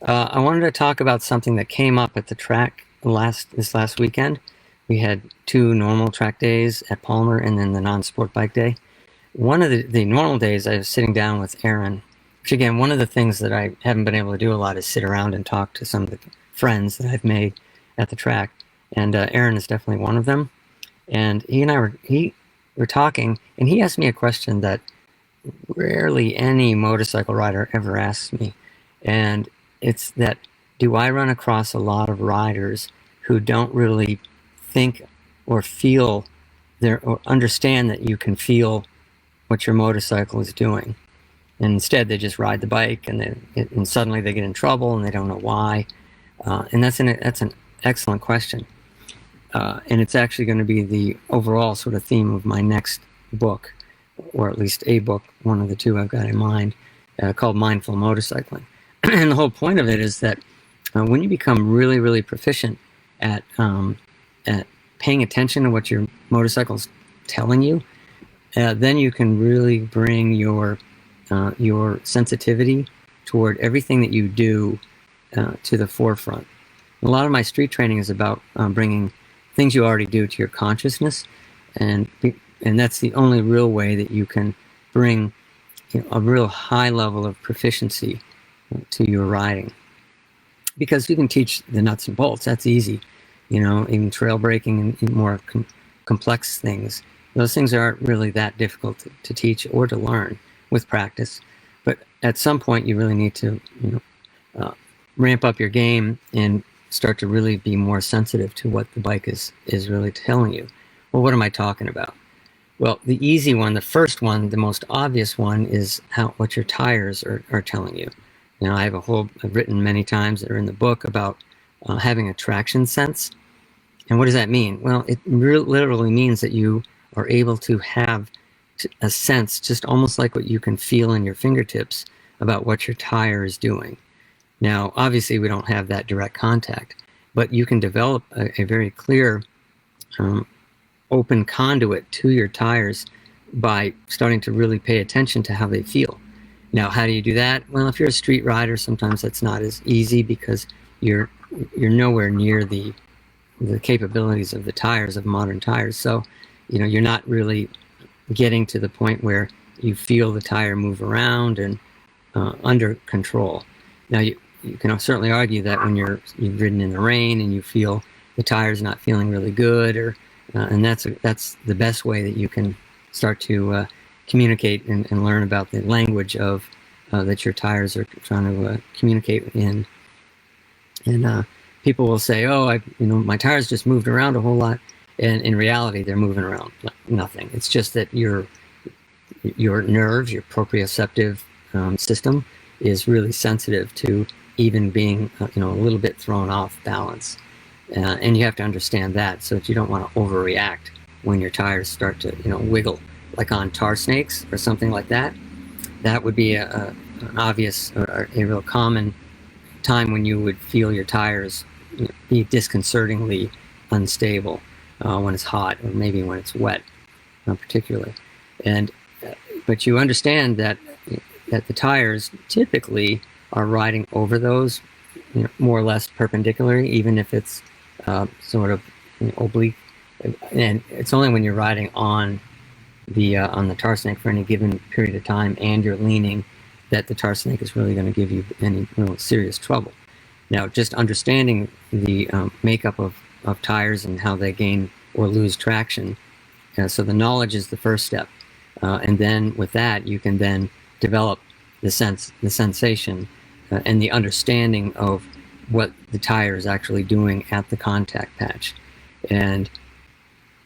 I wanted to talk about something that came up at the track this last weekend. We had two normal track days at Palmer and then the non-sport bike day. One of the normal days I was sitting down with Aaron, which again, one of the things that I haven't been able to do a lot is sit around and talk to some of the friends that I've made at the track. And Aaron is definitely one of them. And he were talking, and he asked me a question that rarely any motorcycle rider ever asks me. And it's that, do I run across a lot of riders who don't really think or feel or understand that you can feel what your motorcycle is doing? And instead, they just ride the bike, and suddenly they get in trouble, and they don't know why. And that's an excellent question. And it's actually going to be the overall sort of theme of my next book, or at least a book, one of the two I've got in mind, called Mindful Motorcycling. And the whole point of it is that when you become really, really proficient at paying attention to what your motorcycle's telling you, then you can really bring your sensitivity toward everything that you do to the forefront. A lot of my street training is about bringing things you already do to your consciousness, and that's the only real way that you can bring a real high level of proficiency to your riding. Because you can teach the nuts and bolts, that's easy. In trail braking and more complex things, those things aren't really that difficult to teach or to learn with practice. But at some point, you really need to ramp up your game and start to really be more sensitive to what the bike is really telling you. Well, what am I talking about? Well, the easy one, the first one, the most obvious one is what your tires are telling you. I've written many times that are in the book about having a traction sense. And what does that mean? Well, it literally means that you are able to have a sense, just almost like what you can feel in your fingertips, about what your tire is doing. Now, obviously, we don't have that direct contact, but you can develop a very clear, open conduit to your tires by starting to really pay attention to how they feel. Now, how do you do that? Well, if you're a street rider, sometimes that's not as easy because you're nowhere near the capabilities of the tires, of modern tires. So, you're not really getting to the point where you feel the tire move around and under control. Now, you can certainly argue that when you've ridden in the rain and you feel the tire's not feeling really good, and that's the best way that you can start to communicate and learn about the language of that your tires are trying to communicate in. And people will say, "Oh, my tires just moved around a whole lot," and in reality, they're moving around nothing. It's just that your nerves, your proprioceptive system, is really sensitive to even being a little bit thrown off balance, and you have to understand that, so that you don't want to overreact when your tires start to wiggle, like on tar snakes or something like that. That would be an obvious or a real common time when you would feel your tires be disconcertingly unstable when it's hot, or maybe when it's wet, particularly. But you understand that the tires typically are riding over those more or less perpendicularly, even if it's sort of oblique. And it's only when you're riding on the tar snake for any given period of time and you're leaning that the tar snake is really going to give you any serious trouble. Now, just understanding the makeup of tires and how they gain or lose traction, so the knowledge is the first step. And then with that, you can then develop the sensation, and the understanding of what the tire is actually doing at the contact patch. And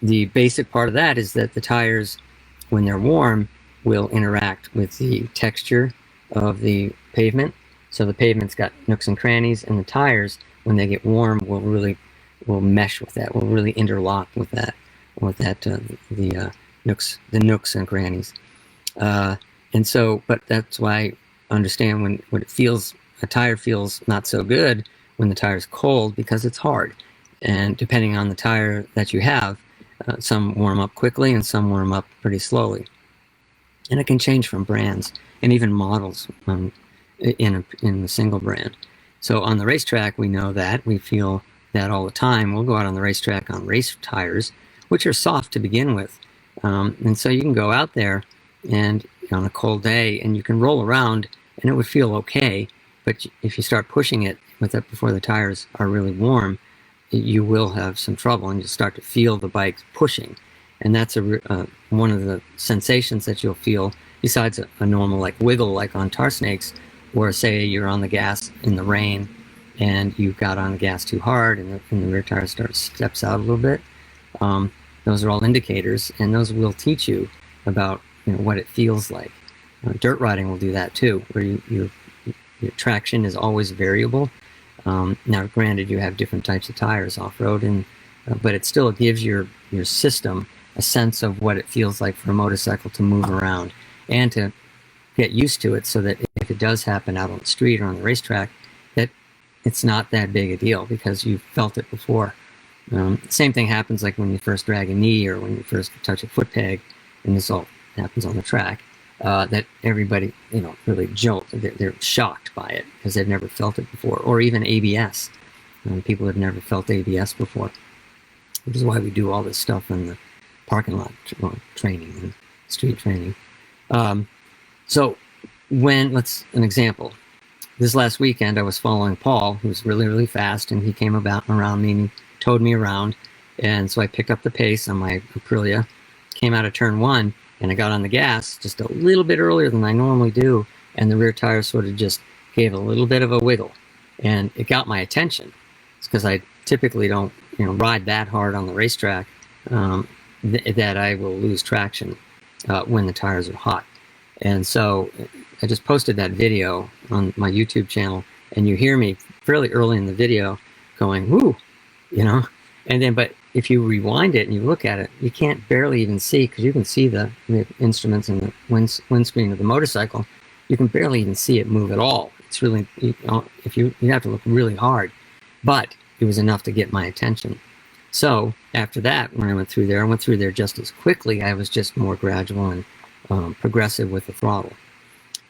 the basic part of that is that the tires, when they're warm, will interact with the texture of the pavement. So the pavement's got nooks and crannies, and the tires, when they get warm, will mesh with that, will really interlock with that, the nooks and crannies. And so, but that's why I understand when a tire feels not so good when the tire's cold, because it's hard. And depending on the tire that you have, some warm up quickly and some warm up pretty slowly. And it can change from brands and even models in a single brand. So on the racetrack, we know that. We feel that all the time. We'll go out on the racetrack on race tires, which are soft to begin with. And so you can go out there and on a cold day and you can roll around and it would feel okay. But if you start pushing it with it before the tires are really warm, you will have some trouble and you'll start to feel the bike pushing. And that's one of the sensations that you'll feel besides a normal like wiggle like on tar snakes, or say you're on the gas in the rain and you got on the gas too hard and the rear tire steps out a little bit. Those are all indicators, and those will teach you about what it feels like. Dirt riding will do that too, where your traction is always variable. Now, granted, you have different types of tires off-road, but it still gives your system a sense of what it feels like for a motorcycle to move around and to get used to it, so that if it does happen out on the street or on the racetrack, that it's not that big a deal because you've felt it before. Same thing happens like when you first drag a knee or when you first touch a foot peg, and this all happens on the track, that everybody, really they're shocked by it because they've never felt it before, or even ABS. People have never felt ABS before, which is why we do all this stuff in the parking lot training and street training. So an example. This last weekend I was following Paul, who's really, really fast, and he came around me and he towed me around. And so I picked up the pace on my Aprilia, came out of turn 1, and I got on the gas just a little bit earlier than I normally do, and the rear tire sort of just gave a little bit of a wiggle, and it got my attention. It's because I typically don't ride that hard on the racetrack, that I will lose traction when the tires are hot. And so I just posted that video on my YouTube channel, and you hear me fairly early in the video going, woo, and then, but if you rewind it and you look at it, you can't barely even see, because you can see the instruments in the windscreen of the motorcycle. You can barely even see it move at all. It's really, you have to look really hard, but it was enough to get my attention. So after that, when I went through there just as quickly. I was just more gradual and progressive with the throttle.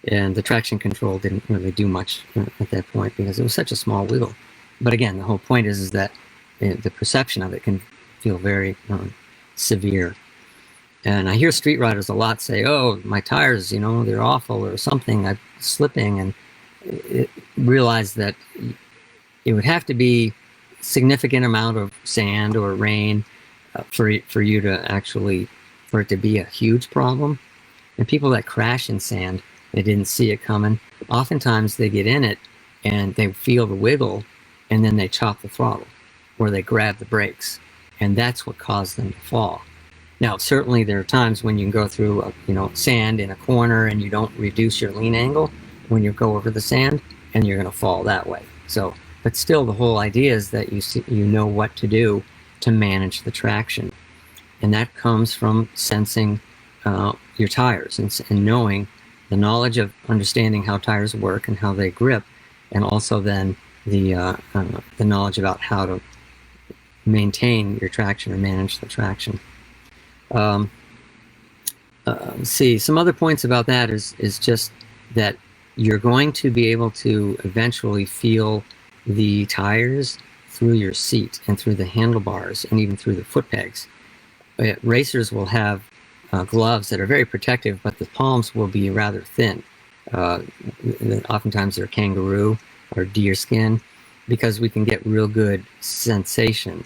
And the traction control didn't really do much at that point because it was such a small wiggle. But again, the whole point is that the perception of it can feel very severe. And I hear street riders a lot say, oh, my tires, they're awful or something, I'm slipping, and realize that it would have to be a significant amount of sand or rain for you to actually, for it to be a huge problem. And people that crash in sand, they didn't see it coming. Oftentimes they get in it and they feel the wiggle, and then they chop the throttle or they grab the brakes, and that's what caused them to fall. Now, certainly there are times when you can go through sand in a corner and you don't reduce your lean angle when you go over the sand, and you're going to fall that way. So, but still, the whole idea is that you know what to do to manage the traction, and that comes from sensing your tires and knowing the knowledge of understanding how tires work and how they grip, and also then the knowledge about how to maintain your traction or manage the traction. See, some other points about that is just that you're going to be able to eventually feel the tires through your seat and through the handlebars and even through the foot pegs. Racers will have gloves that are very protective, but the palms will be rather thin. Oftentimes they're kangaroo or deer skin, because we can get real good sensation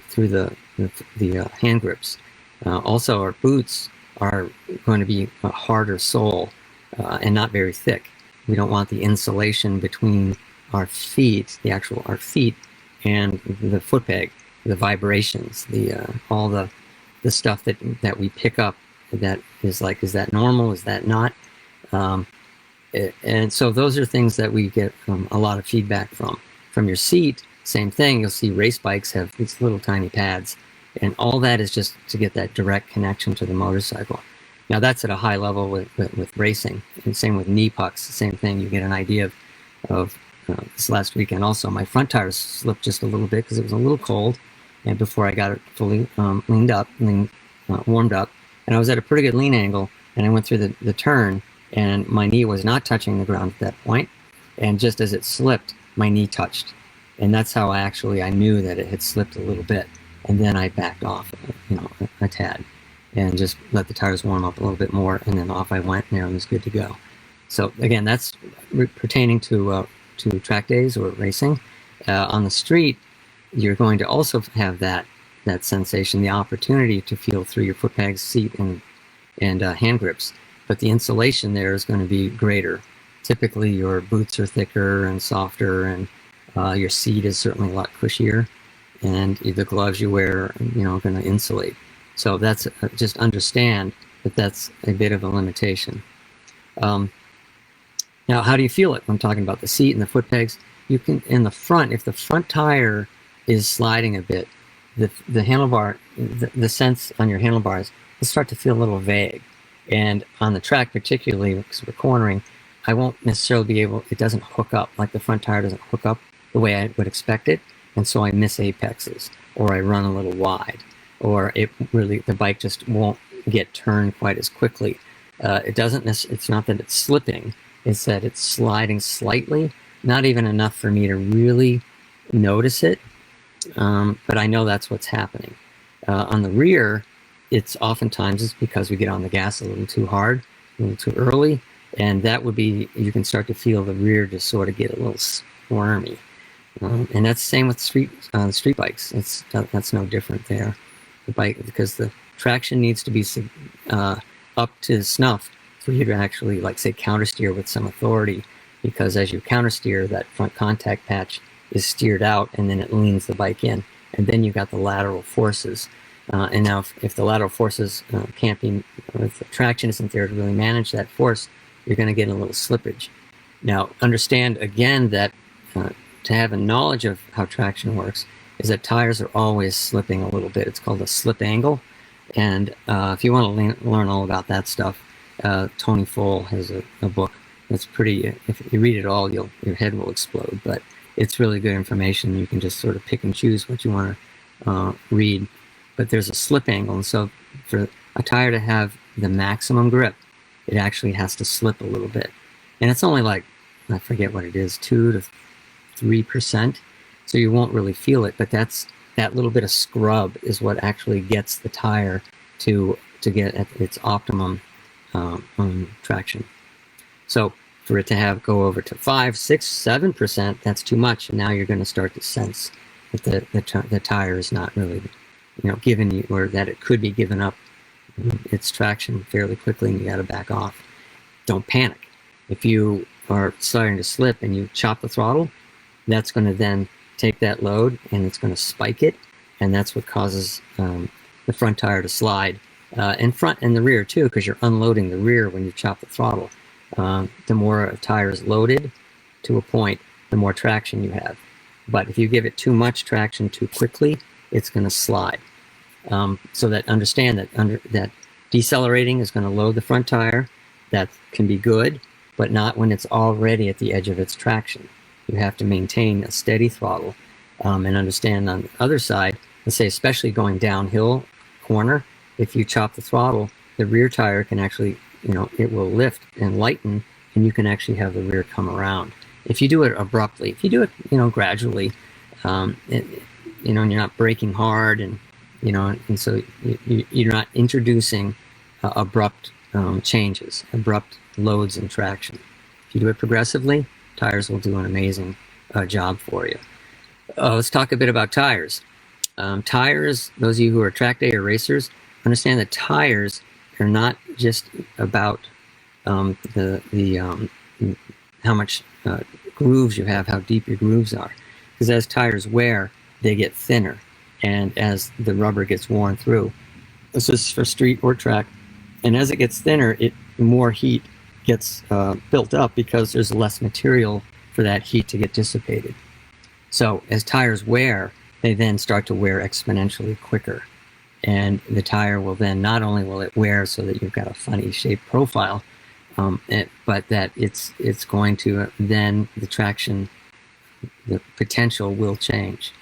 through the hand grips. Also, our boots are going to be a harder sole and not very thick. We don't want the insulation between our feet, our feet, and the foot peg, the vibrations, all the stuff that we pick up that is like, is that normal? Is that not? And so those are things that we get a lot of feedback from. From your seat, same thing. You'll see race bikes have these little tiny pads, and all that is just to get that direct connection to the motorcycle. Now that's at a high level with racing, and same with knee pucks. The same thing. You get an idea of this last weekend. Also, my front tires slipped just a little bit because it was a little cold, and before I got it fully warmed up, and I was at a pretty good lean angle, and I went through the turn, and my knee was not touching the ground at that point, and just as it slipped, my knee touched. And that's how I knew that it had slipped a little bit. And then I backed off, a tad, and just let the tires warm up a little bit more, and then off I went, and everything was good to go. So again, that's pertaining to track days or racing. On the street, you're going to also have that sensation, the opportunity to feel through your foot pegs, seat, and hand grips. But the insulation there is going to be greater. Typically, your boots are thicker and softer, and your seat is certainly a lot cushier, and the gloves you wear, are going to insulate. So that's just understand that that's a bit of a limitation. Now, how do you feel it? I'm talking about the seat and the foot pegs. You can, in the front, if the front tire is sliding a bit, the handlebar, the sense on your handlebars will start to feel a little vague. And on the track, particularly because we're cornering, I won't necessarily be able, it doesn't hook up, like the front tire doesn't hook up the way I would expect it. And so I miss apexes, or I run a little wide, or the bike just won't get turned quite as quickly. It's not that it's slipping, it's that it's sliding slightly, not even enough for me to really notice it. But I know that's what's happening. On the rear, it's because we get on the gas a little too hard, a little too early, and that would be, you can start to feel the rear just sort of get a little squirmy. And that's the same with street bikes. That's no different there. The bike, because the traction needs to be up to snuff for you to actually, like, say, countersteer with some authority, because as you countersteer, that front contact patch is steered out, and then it leans the bike in, and then you've got the lateral forces. And now if the lateral forces can't be, or if the traction isn't there to really manage that force, you're going to get a little slippage. Now, understand again that to have a knowledge of how traction works is that tires are always slipping a little bit. It's called a slip angle. And if you want to learn all about that stuff, Tony Fole has a book that's pretty, if you read it all, your head will explode. But it's really good information. You can just sort of pick and choose what you want to read. But there's a slip angle. And so for a tire to have the maximum grip, it actually has to slip a little bit. And it's only like, I forget what it is, 2 to 3%. So you won't really feel it, but that little bit of scrub is what actually gets the tire to get at its optimum traction. So for it to go over to 5, 6, 7%, that's too much. And now you're going to start to sense that the tire is not really, giving you, or that it could be giving up its traction fairly quickly, and you got to back off. Don't panic. If you are starting to slip and you chop the throttle, that's going to then take that load and it's going to spike it, and that's what causes the front tire to slide, and front and the rear too, because you're unloading the rear when you chop the throttle. The more a tire is loaded to a point, the more traction you have. But if you give it too much traction too quickly, it's going to slide. So that understand that decelerating is going to load the front tire. That can be good, but not when it's already at the edge of its traction. You have to maintain a steady throttle, and understand on the other side, let's say especially going downhill corner, if you chop the throttle, the rear tire can actually, it will lift and lighten, and you can actually have the rear come around. If you do it abruptly, if you do it, gradually, and you're not braking hard, and so you're not introducing abrupt changes, abrupt loads and traction. If you do it progressively, tires will do an amazing job for you. Let's talk a bit about tires. Tires, those of you who are track day or racers, understand that tires are not just about how much grooves you have, how deep your grooves are. Because as tires wear, they get thinner. And as the rubber gets worn through, this is for street or track, and as it gets thinner, more heat gets built up because there's less material for that heat to get dissipated. So as tires wear, they then start to wear exponentially quicker. And the tire will then, not only will it wear so that you've got a funny shaped profile, but that it's going to then, the traction, the potential will change,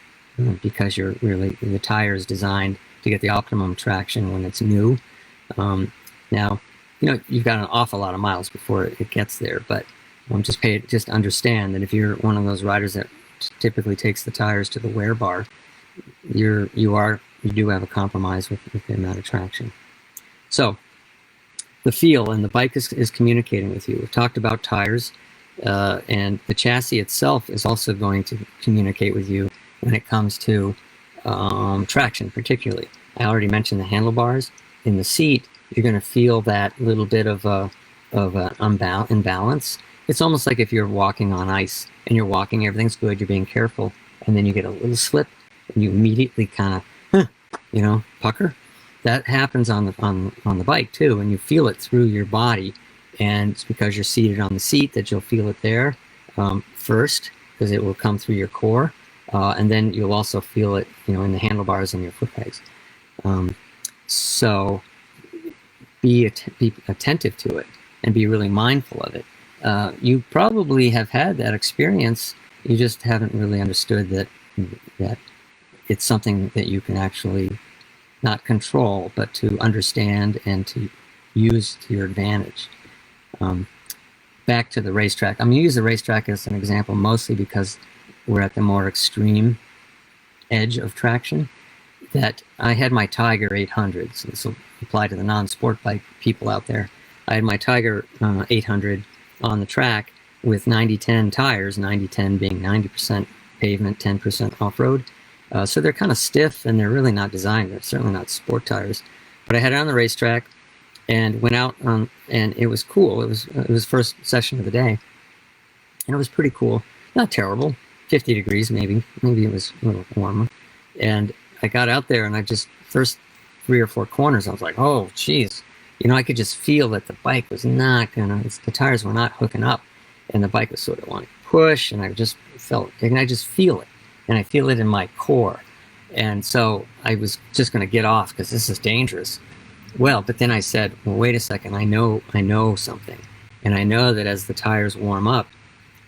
because the tire is designed to get the optimum traction when it's new. Now, you've got an awful lot of miles before it gets there, but Just understand that if you're one of those riders that typically takes the tires to the wear bar, you do have a compromise with the amount of traction. So the feel, and the bike is communicating with you. We've talked about tires, and the chassis itself is also going to communicate with you when it comes to traction, particularly. I already mentioned the handlebars. In the seat, you're going to feel that little bit of imbalance. It's almost like if you're walking on ice and you're walking, everything's good, you're being careful, and then you get a little slip and you immediately kind of, pucker. That happens on the bike too, and you feel it through your body. And it's because you're seated on the seat that you'll feel it there first, because it will come through your core, and then you'll also feel it, in the handlebars and your foot pegs. So be attentive to it and be really mindful of it. You probably have had that experience. You just haven't really understood that it's something that you can actually not control, but to understand and to use to your advantage. Back to the racetrack. I'm going to use the racetrack as an example mostly because we're at the more extreme edge of traction. That I had my Tiger 800, so this will apply to the non-sport bike people out there. I had my Tiger 800 on the track with 90-10 tires, 90-10 being 90% pavement, 10% off-road. So they're kind of stiff, and they're really not designed. They're certainly not sport tires. But I had it on the racetrack and went out, and it was cool. It was first session of the day, and it was pretty cool. Not terrible, 50 degrees maybe. Maybe it was a little warmer. And I got out there, and I just, first 3 or 4 corners, I was like, oh, geez. I could just feel that the bike was not the tires were not hooking up, and the bike was sort of wanting to push, and I just feel it, and I feel it in my core. And so I was just going to get off because this is dangerous. Well, but then I said, well, wait a second, I know something. And I know that as the tires warm up,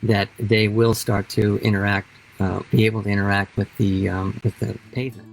that they will start to be able to interact with the pavement.